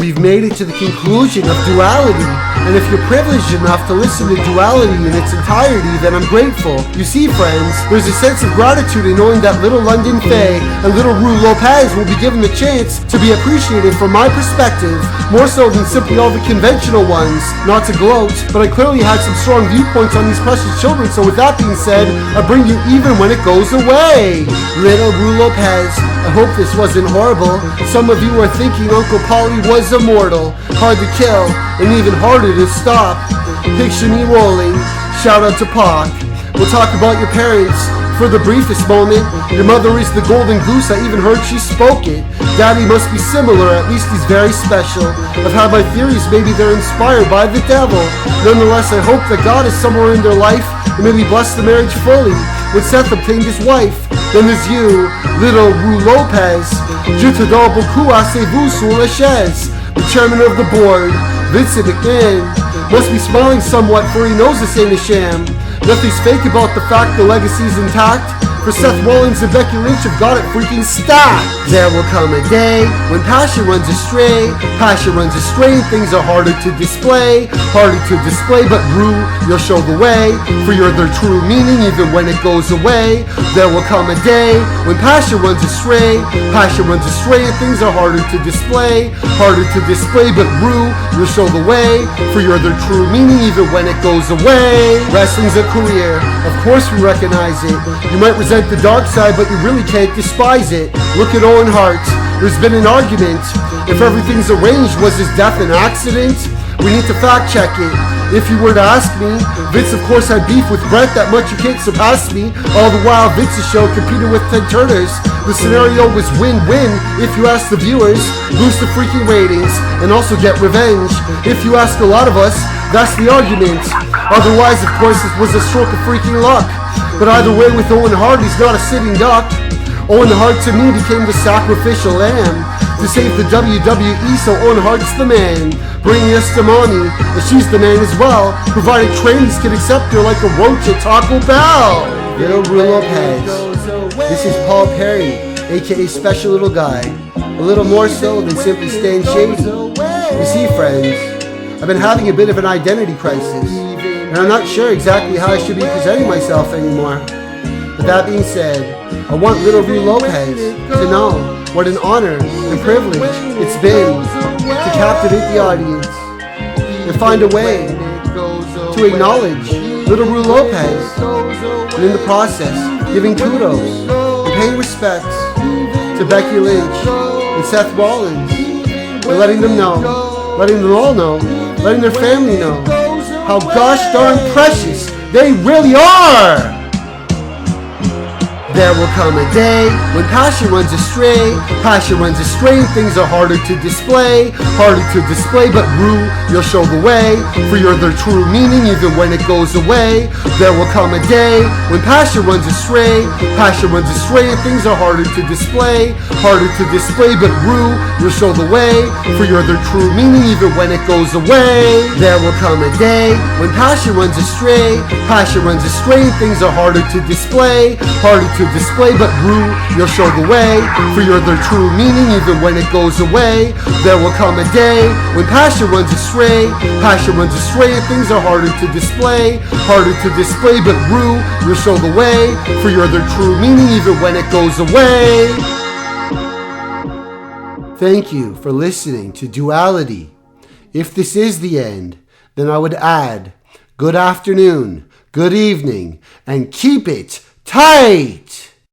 We've made it to the conclusion of Duality, and if you're privileged enough to listen to Duality in its entirety, then I'm grateful. You see, friends, there's a sense of gratitude in knowing that little London Faye and little Roux Lopez will be given the chance to be appreciated from my perspective, more so than simply all the conventional ones. Not to gloat, but I clearly had some strong viewpoints on these precious children, so with that being said, I bring you even when it goes away. Little Roux Lopez, I hope this wasn't horrible. Some of you are thinking Uncle Paulie was immortal, hard to kill, and even harder to stop. Picture me rolling, shout out to Pac. We'll talk about your parents for the briefest moment. Your mother is the golden goose, I even heard she spoke it. Daddy must be similar, at least he's very special. I've had my theories, maybe they're inspired by the devil. Nonetheless, I hope that God is somewhere in their life and maybe bless the marriage fully. When Seth obtained his wife, then there's you, little Roux Lopez. Je t'adore beaucoup, asseyez-vous sur la chaise. The chairman of the board, Vincent McMahon, must be smiling somewhat, for he knows this ain't a sham. Nothing's fake about the fact the legacy's intact, for Seth Rollins and Becky Lynch have got it freaking stacked. There will come a day when passion runs astray. Passion runs astray and things are harder to display. Harder to display, but Roux, you'll show the way, for you're their true meaning even when it goes away. There will come a day when passion runs astray. Passion runs astray and things are harder to display. Harder to display, but Roux, you'll show the way, for you're their true meaning even when it goes away. Wrestling's a career, of course we recognize it. You might resent the dark side, but you really can't despise it. Look at Owen Hart, there's been an argument. If everything's arranged, was his death an accident? We need to fact check it. If you were to ask me, Vince of course had beef with Brett, that much you can't surpass me. All the while Vince's show competed with Ted Turner's. The scenario was win-win if you ask the viewers, boost the freaking ratings, and also get revenge. If you ask a lot of us, that's the argument. Otherwise, of course, it was a stroke of freaking luck. But either way, with Owen Hart, he's not a sitting duck. Owen Hart to me became the sacrificial lamb to save the WWE, so Owen Hart's the man. Bringing us to mommy, but she's the man as well, provided trainees can accept her like a roach at Taco Bell. Little Roux Lopez. This is Paul Perry, aka Special Little Guy. A little more so than simply staying shady. You see, friends, I've been having a bit of an identity crisis, and I'm not sure exactly how I should be presenting myself anymore. With that being said, I want little Roux Lopez to know what an honor and privilege it's been to captivate the audience and find a way to acknowledge little Roux Lopez, and in the process, giving kudos and paying respects to Becky Lynch and Seth Rollins, and letting them know, letting them all know, letting their family know how gosh darn precious they really are. There will come a day when passion runs astray. Passion runs astray and things are harder to display. Harder to display, but Roux, you'll show the way, for you're their true meaning even when it goes away. There will come a day when passion runs astray. Passion runs astray and things are harder to display. Harder to display, but Roux, you'll show the way, for you're their true meaning even when it goes away. There will come a day when passion runs astray. Passion runs astray and things are harder to display. Harder to display, but Roux, you'll show the way, for you're their true meaning even when it goes away. There will come a day when passion runs astray. Passion runs astray and things are harder to display. Harder to display, but Roux, you'll show the way, for you're their true meaning even when it goes away. Thank you for listening to Duality. If this is the end, then I would add good afternoon, good evening, and keep it tight!